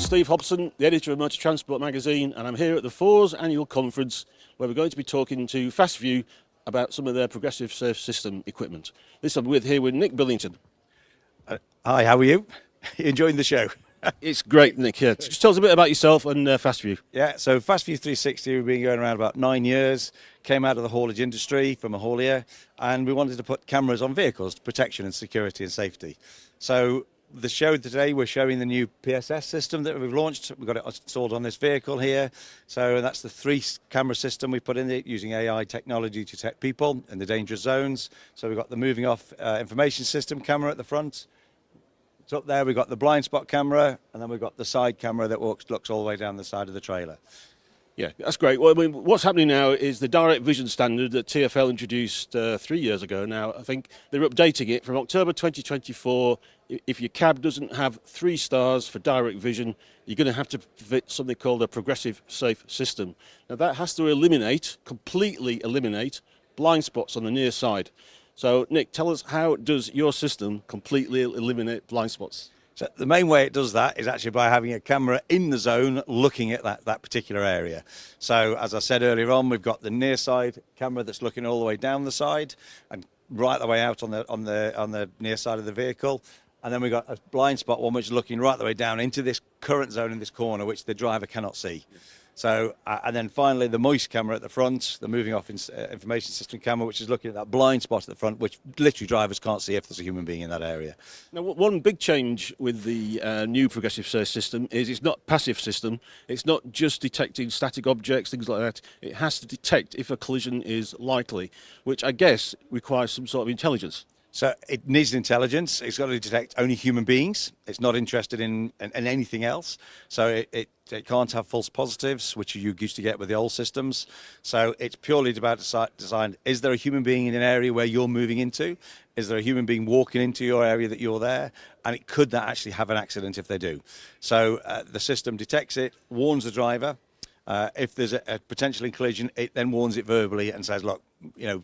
Steve Hobson, the editor of Motor Transport magazine, and I'm here at the FORS annual conference where we're going to be talking to Fastview about some of their progressive safe system equipment. This I'm here with Nick Billington. Hi, how are you? You enjoying the show? It's great, Nick. Yeah. Just tell us a bit about yourself and Fastview. Yeah, so Fastview 360, we've been going around about 9 years, came out of the haulage industry from a haulier, and we wanted to put cameras on vehicles for protection and security and safety. So the show today, we're showing the new PSS system that we've launched. We've got it installed on this vehicle here. So that's the 3-camera system we put in it using AI technology to detect people in the dangerous zones. So we've got the moving off information system camera at the front. So up there we've got the blind spot camera, and then we've got the side camera that looks all the way down the side of the trailer. Yeah, that's great. Well, I mean, what's happening now is the direct vision standard that TfL introduced 3 years ago now. I think they're updating it from October 2024. If your cab doesn't have 3 stars for direct vision, you're going to have to fit something called a progressive safe system. Now that has to completely eliminate blind spots on the near side. So, Nick, tell us, how does your system completely eliminate blind spots? So the main way it does that is actually by having a camera in the zone looking at that particular area. So, as I said earlier on, we've got the near side camera that's looking all the way down the side and right the way out on the near side of the vehicle. And then we've got a blind spot one which is looking right the way down into this current zone in this corner, which the driver cannot see. So, and then finally the moist camera at the front, the moving off information system camera, which is looking at that blind spot at the front, which literally drivers can't see if there's a human being in that area. Now, one big change with the new progressive safe system is it's not a passive system. It's not just detecting static objects, things like that. It has to detect if a collision is likely, which I guess requires some sort of intelligence. So it needs intelligence. It's got to detect only human beings. It's not interested in anything else. So it can't have false positives, which you used to get with the old systems. So it's purely about design. Is there a human being in an area where you're moving into? Is there a human being walking into your area that you're there? And it could that actually have an accident if they do. So the system detects it, warns the driver. If there's a potential collision, it then warns it verbally and says, look,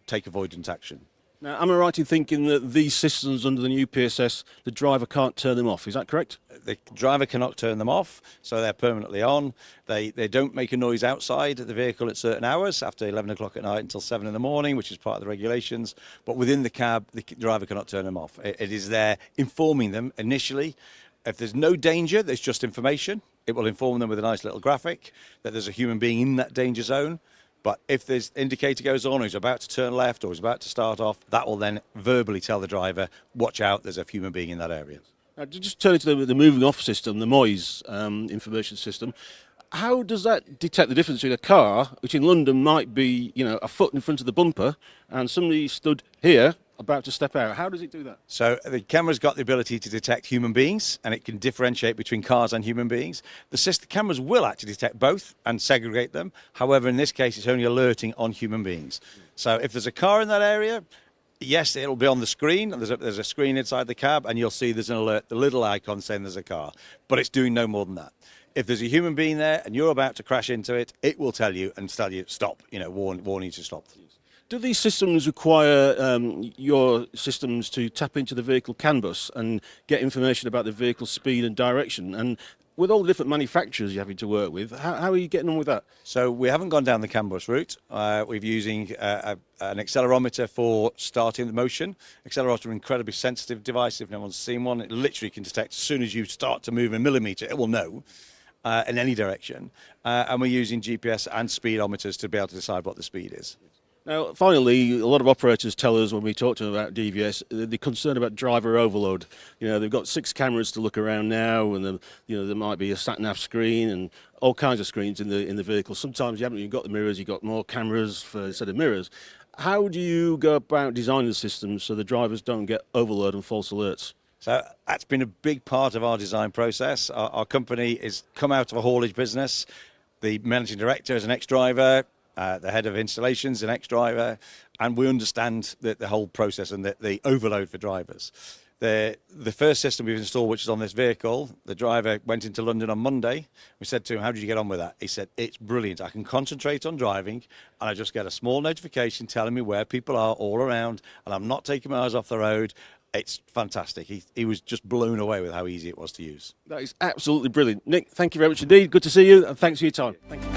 take avoidance action. Now, am I right in thinking that these systems under the new PSS, the driver can't turn them off? Is that correct? The driver cannot turn them off, so they're permanently on. They don't make a noise outside the vehicle at certain hours, after 11 o'clock at night until 7 in the morning, which is part of the regulations. But within the cab, the driver cannot turn them off. It is there informing them initially. If there's no danger, there's just information. It will inform them with a nice little graphic that there's a human being in that danger zone. But if this indicator goes on, or he's about to turn left, or he's about to start off, that will then verbally tell the driver, watch out, there's a human being in that area. Now, just turning to the moving off system, the MOIS information system, how does that detect the difference between a car, which in London might be, a foot in front of the bumper, and somebody stood here about to step out? How does it do that? So the camera's got the ability to detect human beings, and it can differentiate between cars and human beings. The cameras will actually detect both and segregate them. However, in this case, it's only alerting on human beings. So if there's a car in that area, yes, it'll be on the screen. There's a screen inside the cab, and you'll see there's an alert, the little icon saying there's a car. But it's doing no more than that. If there's a human being there and you're about to crash into it, it will tell you and tell you stop, warn you to stop. Do these systems require your systems to tap into the vehicle CAN bus and get information about the vehicle's speed and direction? And with all the different manufacturers you're having to work with, how are you getting on with that? So we haven't gone down the CAN bus route. We're using an accelerometer for starting the motion. Accelerometer, an incredibly sensitive device. If no one's seen one, it literally can detect as soon as you start to move a millimetre, it will know. In any direction. And we're using GPS and speedometers to be able to decide what the speed is. Now, finally, a lot of operators tell us when we talk to them about DVS, they're concerned about driver overload. They've got 6 cameras to look around now, and there might be a sat-nav screen and all kinds of screens in the vehicle. Sometimes you haven't even got the mirrors, you've got more cameras instead of mirrors. How do you go about designing the system so the drivers don't get overload and false alerts? So that's been a big part of our design process. Our company has come out of a haulage business. The managing director is an ex-driver. The head of installations, an ex-driver, and we understand the whole process and the overload for drivers. The first system we've installed, which is on this vehicle, the driver went into London on Monday. We said to him, how did you get on with that? He said, it's brilliant. I can concentrate on driving, and I just get a small notification telling me where people are all around, and I'm not taking my eyes off the road. It's fantastic. He was just blown away with how easy it was to use. That is absolutely brilliant. Nick, thank you very much indeed. Good to see you, and thanks for your time. Thank you.